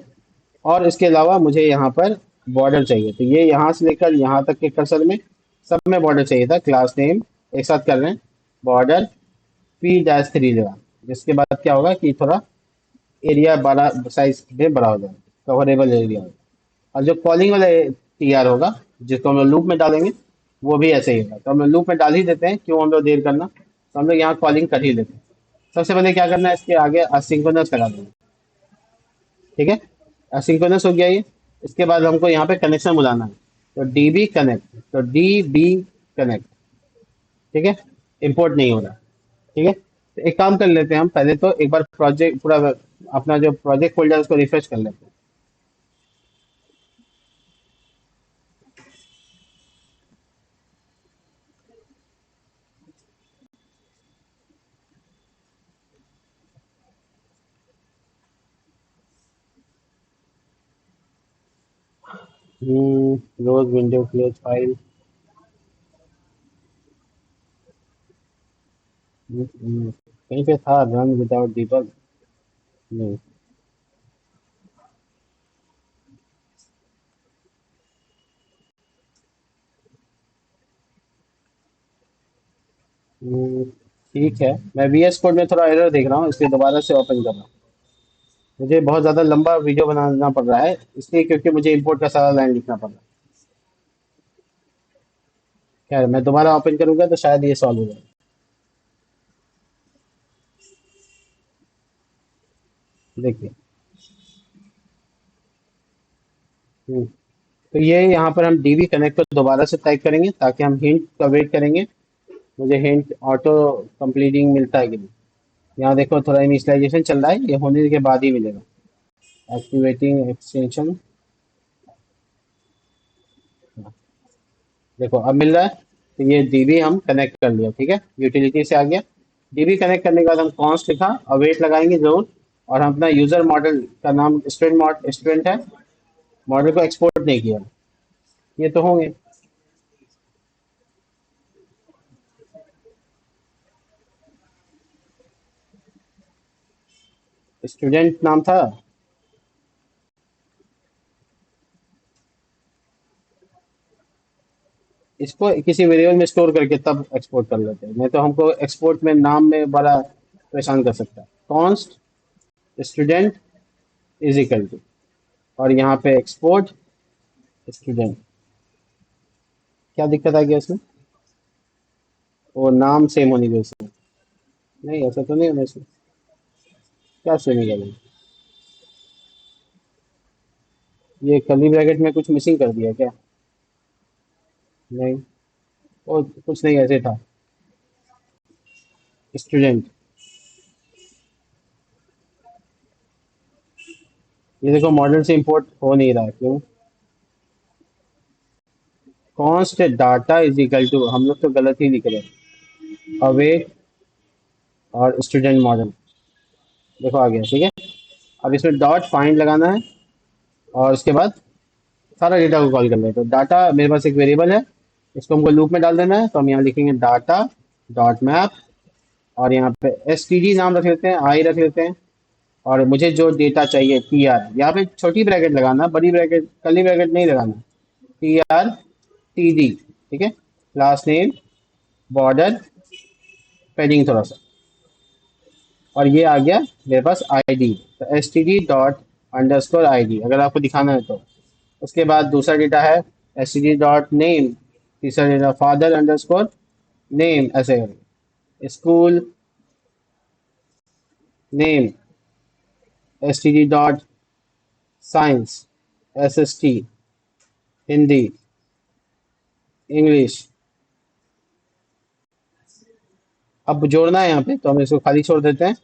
और इसके अलावा मुझे यहाँ पर बॉर्डर चाहिए, तो ये यहाँ से लेकर यहाँ तक के कर्सर में सब में बॉर्डर चाहिए था। क्लास नेम एक साथ कर रहे हैं, बॉर्डर P-3 लगा। जिसके बाद क्या होगा कि थोड़ा एरिया बड़ा साइज में बड़ा हो जाएगा, कवरेबल एरिया होगा। और जो कॉलिंग वाला टी आर होगा, जिसको हम लोग लूप में डालेंगे, वो भी ऐसे ही होगा। तो हम लोग लूप में डाल ही देते हैं, क्यों हम लोग देर करना। तो हम लोग यहाँ कॉलिंग कर ही लेते हैं। सबसे पहले क्या करना है, इसके आगे असिंक्रोनस लगा देंगे, ठीक है। असिंक्रोनस हो गया ये। इसके बाद हमको यहाँ पे कनेक्शन बुलाना है, तो डी बी कनेक्ट, तो डी बी कनेक्ट, ठीक है। इंपोर्ट नहीं हो रहा, ठीक है। तो एक काम कर लेते हैं, हम पहले तो एक बार प्रोजेक्ट पूरा अपना जो प्रोजेक्ट फोल्डर है उसको रिफ्रेश कर लेते हैं। रोज विंडो क्लोज फाइल, कहीं पे था रन विदाउट डीबग, नहीं। ठीक है, मैं वीएस कोड में थोड़ा एरर देख रहा हूँ, इसलिए दोबारा से ओपन कर रहा हूँ। मुझे बहुत ज़्यादा लंबा वीडियो बनाना पड़ रहा है, इसलिए क्योंकि मुझे इंपोर्ट का सारा लाइन लिखना पड़ रहा है। खैर, मैं दोबारा ओपन करूंगा तो शायद ये सॉल्व हो जाए। देखिए, हम्म, तो ये यहाँ पर हम डीबी कनेक्ट को दोबारा से टाइप करेंगे, ताकि हम हिंट का वेट करेंगे। मुझे हिंट ऑटो कंप्लीटिंग मिलता है कि नहीं। यहाँ देखो, थोड़ा इनिशियलाइजेशन चल रहा है, ये होने के बाद ही मिलेगा। एक्टिवेटिंग एक्सटेंशन, देखो अब मिल रहा है। तो ये डीबी हम कनेक्ट कर लिया, ठीक है, यूटिलिटी से आ गया। डीबी कनेक्ट करने के बाद हम कॉन्स्ट लिखा, अवेट लगाएंगे जरूर। और हम अपना यूजर मॉडल का नाम स्टूडेंट है, मॉडल को एक्सपोर्ट नहीं किया, ये तो होंगे। स्टूडेंट नाम था। इसको किसी वेरिएबल में स्टोर करके तब एक्सपोर्ट कर लेते हैं, नहीं तो हमको एक्सपोर्ट में नाम में बड़ा परेशान कर सकता है। Const student is equal to, और यहाँ पे एक्सपोर्ट स्टूडेंट। क्या दिक्कत आ गया इसमें, वो नाम सेम होने की वजह से। नहीं, ऐसा तो नहीं होना इसमें, क्या सेम ही गया। ये कर्ली ब्रैकेट में कुछ मिसिंग कर दिया क्या? नहीं, वो कुछ नहीं, ऐसे था। स्टूडेंट। ये देखो मॉडल से इंपोर्ट हो नहीं रहा है, क्यों? Const data is equal to, हम लोग तो गलत ही लिख रहे हैं, अवेट और स्टूडेंट मॉडल। देखो आ गया, ठीक है। अब इसमें डॉट फाइंड लगाना है, और उसके बाद सारा डेटा को कॉल करना है। तो डाटा मेरे पास एक वेरिएबल है, इसको हमको लूप में डाल देना है। तो हम यहाँ लिखेंगे डाटा डॉट मैप, और यहाँ पे एस टी डी नाम रख लेते हैं, आई रख लेते हैं। और मुझे जो डेटा चाहिए टी आर, यहाँ पे छोटी ब्रैकेट लगाना, बड़ी ब्रैकेट कर्ली ब्रैकेट नहीं लगाना। टी आर टी डी, ठीक है। क्लास नेम, बॉर्डर, पेडिंग थोड़ा सा, और ये आ गया मेरे पास आईडी। तो S T D dot under score I D, अगर आपको दिखाना है तो। उसके बाद दूसरा डेटा है S T D dot name, तीसरा data father under name, ऐसे करके school name, S T D dot science, S S T, Hindi, English. अब जोड़ना है यहाँ पे, तो हम इसको खाली छोड़ देते हैं,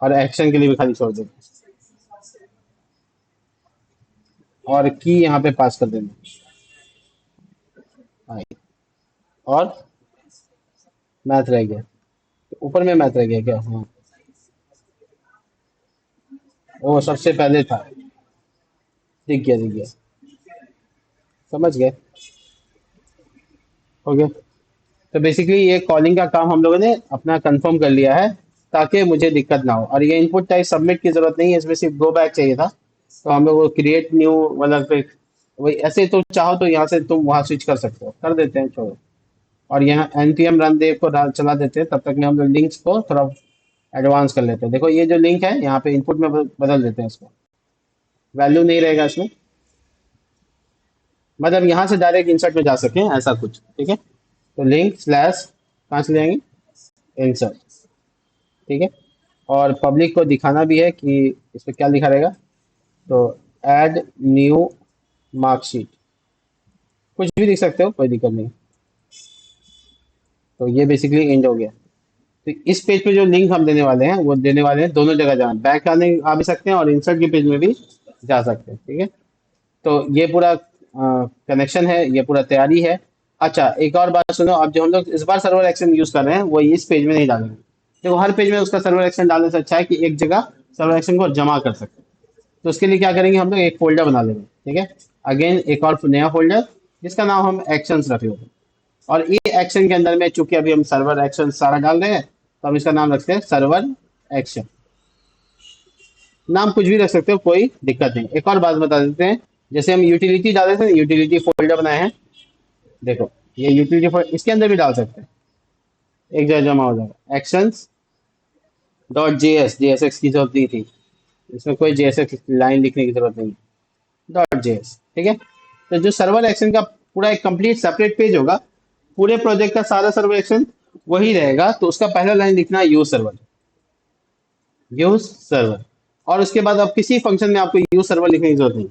और एक्शन के लिए भी खाली छोड़ देते हैं, और की यहाँ पे पास कर देना। हाँ, और मैथ रह गया, तो ऊपर में मैथ रह गया क्या? हाँ, वो सबसे पहले था। दिख गया, दिख गया, समझ गए। हो गया। तो बेसिकली ये कॉलिंग का काम हम लोगों ने अपना कंफर्म कर लिया है, ताकि मुझे दिक्कत ना हो। और ये इनपुट टाइप सबमिट की जरूरत नहीं है, इसमें सिर्फ गो बैक चाहिए था। तो हम लोग वो क्रिएट न्यू वाला पे, वही ऐसे तो चाहो तो यहाँ से तुम वहाँ स्विच कर सकते हो, कर देते हैं, छोड़ो। और यहाँ npm रन देव को चला देते हैं, तब तक में हम लोग लिंक्स को थोड़ा एडवांस कर लेते हैं। देखो ये जो लिंक है यहाँ पे इनपुट में बदल देते हैं इसको, वैल्यू नहीं रहेगा इसमें, मतलब यहाँ से डायरेक्ट इंसर्ट में जा सकें, ऐसा कुछ, ठीक है। तो लिंक स्लैश कहाँ से ले आएंगे? इंसर्ट, ठीक है। और पब्लिक को दिखाना भी है कि इस पे क्या लिखा रहेगा। तो ऐड न्यू मार्कशीट, कुछ भी लिख सकते हो, कोई दिक्कत नहीं। तो ये बेसिकली एंड हो गया। तो इस पेज पे जो लिंक हम देने वाले हैं, वो देने वाले हैं दोनों जगह, जाना बैक आने आ भी सकते हैं, और इंसर्ट के पेज में भी जा सकते हैं, ठीक है। तो ये पूरा कनेक्शन है, ये पूरा तैयारी है। अच्छा, एक और बात सुनो, अब जो हम लोग इस बार सर्वर एक्शन यूज कर रहे हैं, वो इस पेज में नहीं डालेंगे। देखो हर पेज में उसका सर्वर एक्शन डालने से अच्छा है कि एक जगह सर्वर एक्शन को जमा कर सकते हैं। तो उसके लिए क्या करेंगे, हम लोग एक फोल्डर बना लेंगे, ठीक है। अगेन एक और नया फोल्डर, जिसका नाम हम एक्शंस रख लेंगे। और ये एक्शन के अंदर में, चूंकि अभी हम सर्वर एक्शन सारा डाल रहे हैं, तो हम इसका नाम रखते हैं सर्वर एक्शन। नाम कुछ भी रख सकते हो, कोई दिक्कत नहीं। एक और बात बता देते हैं, जैसे हम यूटिलिटी डाले थे, यूटिलिटी फोल्डर बनाए हैं, देखो ये यूटिलिटी फोल्डर, इसके अंदर भी डाल सकते हैं, एक जगह जमा हो जाएगा। एक्शंस डॉट जेएस, जेएसएक्स की जरूरत नहीं थी, इसमें कोई जेएसएक्स लाइन लिखने की जरूरत नहीं, डॉट जेएस, ठीक है। तो जो सर्वर एक्शन का पूरा एक कंप्लीट सेपरेट पेज होगा, पूरे प्रोजेक्ट का सारा सर्वर एक्शन वही रहेगा। तो उसका पहला लाइन लिखना है यूज सर्वर, यूज सर्वर। और उसके बाद अब किसी फंक्शन में आपको यूज सर्वर लिखने की जरूरत नहीं,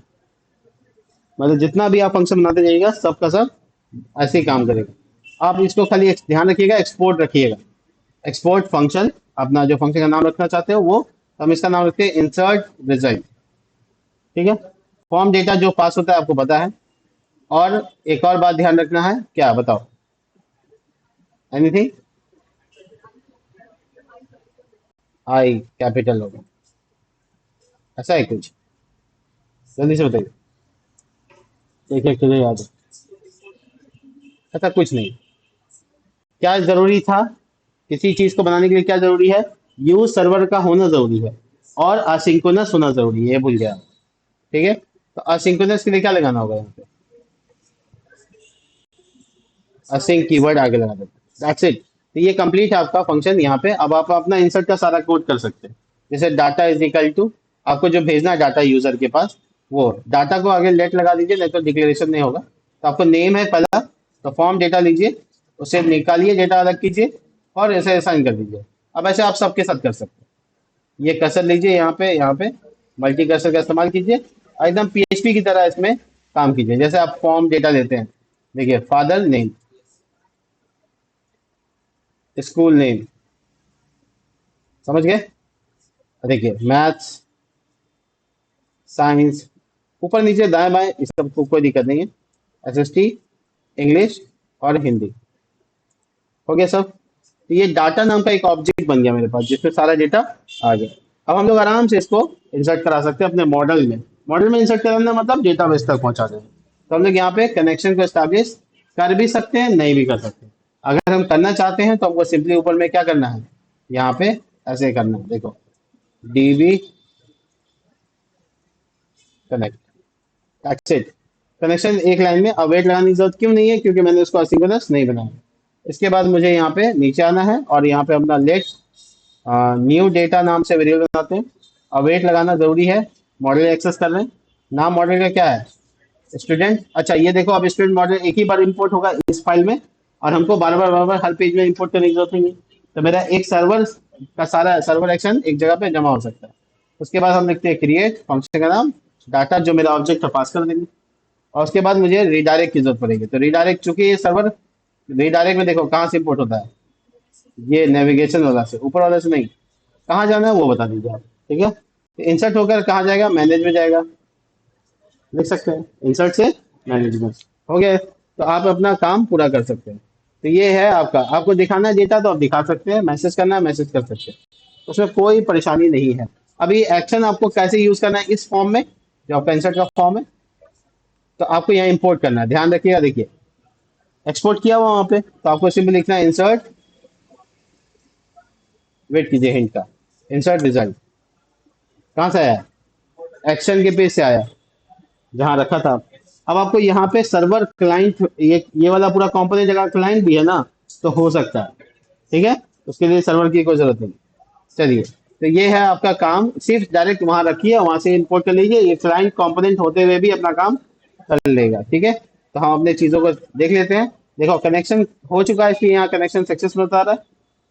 मतलब जितना भी आप फंक्शन बनाते जाइएगा, सबका सब ऐसे ही काम करेगा। आप इसको खाली ध्यान रखिएगा, एक्सपोर्ट रखिएगा, एक्सपोर्ट फंक्शन, अपना जो फंक्शन का नाम रखना चाहते हो वो। हम इसका नाम रखते हैं इंसर्ट रिजल्ट, ठीक है। फॉर्म डेटा जो पास होता है आपको पता है। और एक और बात ध्यान रखना है, क्या बताओ? एनीथिंग? आई कैपिटल होगा, ऐसा है कुछ? जल्दी से बताइए, एक एक चीजें याद है। ऐसा कुछ नहीं। क्या जरूरी था किसी चीज को बनाने के लिए? क्या जरूरी है? यूज सर्वर का होना जरूरी है, और असिंक्रोनस होना जरूरी है, ये भूल गया, ठीक है। तो असिंक्रोनस के लिए क्या लगाना होगा यहाँ पे? असिंक कीवर्ड आगे लगा देते, दैट्स इट। तो ये कंप्लीट है आपका फंक्शन। यहाँ पे अब आप अपना इंसर्ट का सारा कोड कर सकते हैं। जैसे डाटा इज इक्वल टू, आपको जो भेजना है डाटा यूजर के पास, वो डाटा को आगे लेट लगा दीजिए, नहीं तो डिक्लेरेशन नहीं होगा। तो आपको नेम है पहला, तो फॉर्म डेटा लीजिए, उसे निकालिए, डेटा अलग कीजिए, और ऐसे असाइन कर दीजिए। अब ऐसे आप सबके साथ कर सकते हैं। ये कर्सर लीजिए, यहाँ पे मल्टी कर्सर का इस्तेमाल कीजिए, एकदम पीएचपी की तरह इसमें काम कीजिए। जैसे आप फॉर्म डेटा लेते हैं, देखिए फादर नेम, स्कूल नेम, समझ गए? देखिए मैथ्स, साइंस, ऊपर नीचे दाएं बाएं इस सब को कोई दिक्कत नहीं है। एसएसटी, इंग्लिश और हिंदी, हो गया सब। तो ये डाटा नाम का एक ऑब्जेक्ट बन गया मेरे पास जिसमें सारा डेटा आ गया। अब हम लोग आराम से इसको इंसर्ट करा सकते हैं अपने मॉडल में। मॉडल में इंसर्ट कराना मतलब डेटाबेस तक पहुंचा दें। तो हम लोग यहाँ पे कनेक्शन को एस्टैब्लिश कर भी सकते हैं, नहीं भी कर सकते। अगर हम करना चाहते हैं तो हमको सिंपली ऊपर में क्या करना है, यहाँ पे ऐसे करना है, देखो dB connect, that's it. Connection एक लाइन में। अब वेट लगाने की जरूरत क्यों नहीं है, क्योंकि मैंने उसको असिंक्रोनस नहीं बनाया। इसके बाद मुझे यहाँ पे नीचे आना है और यहाँ पे अपना लेट न्यू डेटा नाम से वेरिएबल बनाते हैं। अब वेट लगाना जरूरी है। मॉडल एक्सेस कर रहे हैं, नाम मॉडल का क्या है, स्टूडेंट। अच्छा ये देखो, अब स्टूडेंट मॉडल एक ही बार इंपोर्ट होगा इस फाइल में, और हमको बार बार हर पेज में इंपोर्ट करने की जरूरत नहीं है। तो मेरा एक सर्वर का सारा सर्वर एक्शन एक जगह पे जमा हो सकता है। उसके बाद हम लिखते हैं क्रिएट, फंक्शन का नाम, डाटा जो मेरा ऑब्जेक्ट है पास कर देंगे। और उसके बाद मुझे रिडायरेक्ट की जरूरत पड़ेगी। तो रिडायरेक्ट, चूंकि ये सर्वर रिडायरेक्ट में देखो कहाँ से इंपोर्ट होता है, ये नेविगेशन वाला से, ऊपर वाले से नहीं। कहाँ जाना है वो बता दीजिए आप, ठीक है। तो इंसर्ट होकर कहाँ जाएगा, मैनेज में जाएगा, लिख सकते हैं इंसर्ट से मैनेजमेंट, हो गया। तो आप अपना काम पूरा कर सकते हैं। तो ये है आपका, आपको दिखाना है डेटा तो आप दिखा सकते हैं, मैसेज करना है मैसेज कर सकते हैं, उसमें कोई परेशानी नहीं है। अभी एक्शन आपको कैसे यूज करना है, इस फॉर्म में जो आपका इंसर्ट का फॉर्म है, तो आपको यहाँ इंपोर्ट करना है, ध्यान रखिएगा। देखिए एक्सपोर्ट किया हुआ वहां पे, तो आपको सिंपल लिखना है इंसर्ट, वेट कीजिए हिंट का, इंसर्ट रिजल्ट। कहाँ से आया, एक्शन के पेज से आया, जहाँ रखा था। अब आपको यहाँ पे सर्वर क्लाइंट, ये वाला पूरा कंपोनेंट अगर क्लाइंट भी है ना तो हो सकता है, ठीक है। उसके लिए सर्वर की कोई जरूरत नहीं। चलिए, तो ये है आपका काम, सिर्फ डायरेक्ट वहां रखिए, वहां से इंपोर्ट कर लीजिए, ये क्लाइंट कंपोनेंट होते हुए भी अपना काम कर लेगा, ठीक है। तो हम अपने चीजों को देख लेते हैं। देखो कनेक्शन हो चुका है, इसलिए यहाँ कनेक्शन सक्सेसफुल बता रहा है,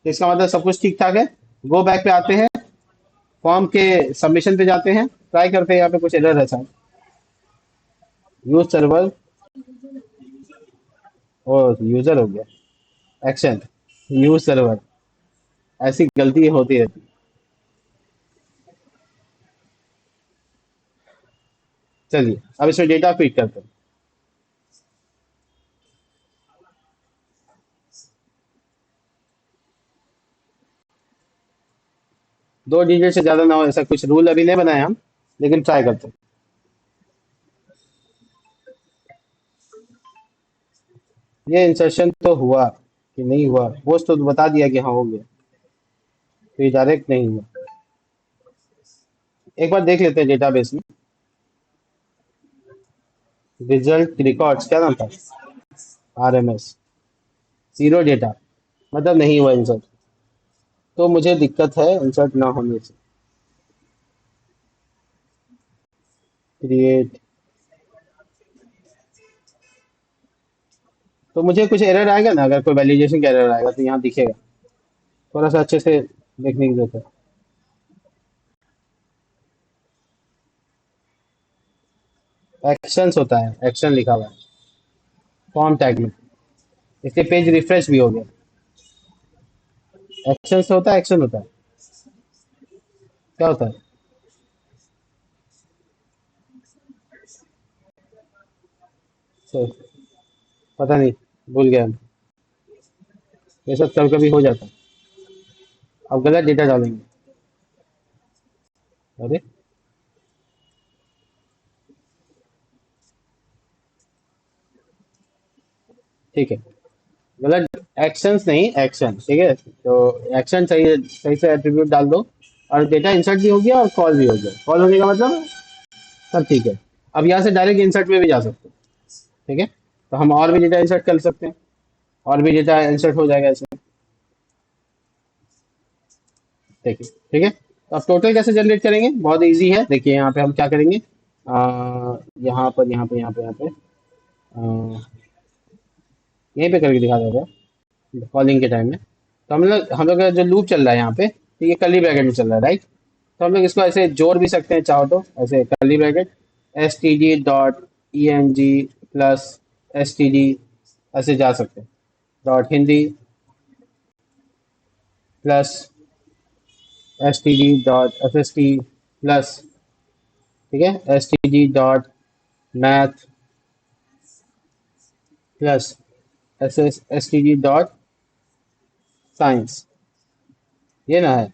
तो इसका मतलब सब कुछ ठीक ठाक है। गो बैक पे आते हैं, फॉर्म के सबमिशन पे जाते हैं, ट्राई करते हैं, यहाँ पे कुछ एरर है शायद। यूज सर्वर, और यूजर हो गया, एक्शन, यूज सर्वर, ऐसी गलती होती रहती है। चलिए अब इसमें डेटा फीड करते हैं। दो डिजिट से ज्यादा ना हो ऐसा कुछ रूल अभी नहीं बनाए हम, लेकिन ट्राई करते हैं। ये इंसर्शन तो हुआ कि नहीं हुआ, वो तो बता दिया कि हाँ हो गया, तो ये डायरेक्ट नहीं हुआ। एक बार देख लेते हैं डेटाबेस में, रिजल्ट रिकॉर्ड्स क्या नाम था, आरएमएस, जीरो डेटा, मतलब नहीं हुआ इंसर्ट। तो मुझे दिक्कत है इंसर्ट ना होने से। क्रिएट, तो मुझे कुछ एरर आएगा ना, अगर कोई वैलिडेशन का एरर आएगा तो यहाँ दिखेगा। थोड़ा सा अच्छे से देखने की जरूरत है। एक्शंस होता है, एक्शन लिखा हुआ है फॉर्म टैग में, इसके पेज रिफ्रेश भी हो गया। एक्शन से होता है, एक्शन होता है, क्या होता है, तो पता नहीं, भूल गया मैं। ये सब कभी कभी हो जाता है। अब गलत डेटा डालेंगे, अरे ठीक है, गलत एक्शंस नहीं, एक्शन, ठीक है। तो एक्शन सही, सही से एट्रीब्यूट डाल दो, और डेटा इंसर्ट भी हो गया और कॉल भी हो गया। कॉल होने का मतलब सब ठीक है। अब यहाँ से डायरेक्ट इंसर्ट में भी जा सकते हैं, ठीक है। तो हम और भी डेटा इंसर्ट कर सकते हैं, और भी डेटा इंसर्ट हो जाएगा इसमें, देखिए, ठीक है। तो अब टोटल कैसे जनरेट करेंगे, बहुत इजी है। देखिए यहाँ पे हम क्या करेंगे, यहाँ पर यहाँ पे यहीं पे करके दिखा देगा कॉलिंग के टाइम में। तो हम लोग का जो लूप चल रहा है यहाँ पे, तो ये कर्ली ब्रैकेट में चल रहा है, राइट। तो हम लोग इसको ऐसे जोड़ भी सकते हैं चाहो तो, ऐसे curly bracket, std.eng plus std ऐसे जा सकते हैं। Dot Hindi plus std.fst plus, ठीक है, std.math प्लस std.science। ये ना है,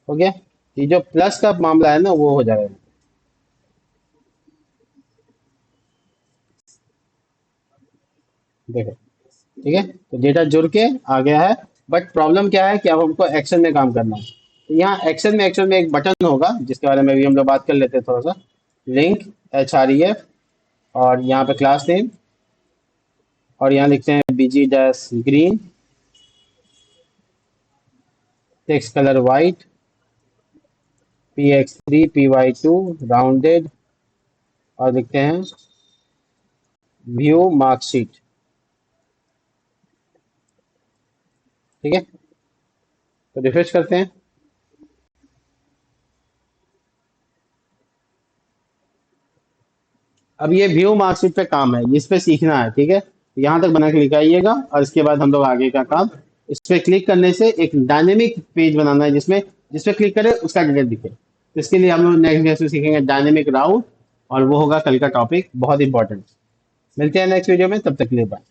हो गया। ये जो प्लस का मामला है ना वो हो जाएगा। देखो, ठीक है, तो डेटा जुड़ के आ गया है। बट प्रॉब्लम क्या है कि अब हमको एक्शन में काम करना है। तो यहाँ एक्शन में एक बटन होगा जिसके बारे में भी हम लोग बात कर लेते हैं थोड़ा सा। लिंक href, और यहाँ पे क्लास नेम, और यहाँ लिखते हैं bg dash green, text colour white, px3 py2 rounded, और लिखते हैं व्यू मार्कशीट। ठीक है, तो रिफ्रेश करते हैं। अब ये व्यू मार्कशीट पे काम है, इस पे सीखना है, ठीक है। यहाँ तक बना के लिखाइएगा, और इसके बाद हम लोग आगे का काम, इस पे क्लिक करने से एक डायनेमिक पेज बनाना है जिसमें जिस पे क्लिक करें उसका डिटेल दिखे। तो इसके लिए हम लोग नेक्स्ट क्लास में सीखेंगे डायनेमिक राउट, और वो होगा कल का टॉपिक, बहुत इंपॉर्टेंट। मिलते हैं नेक्स्ट वीडियो में, तब तक के लिए बाय।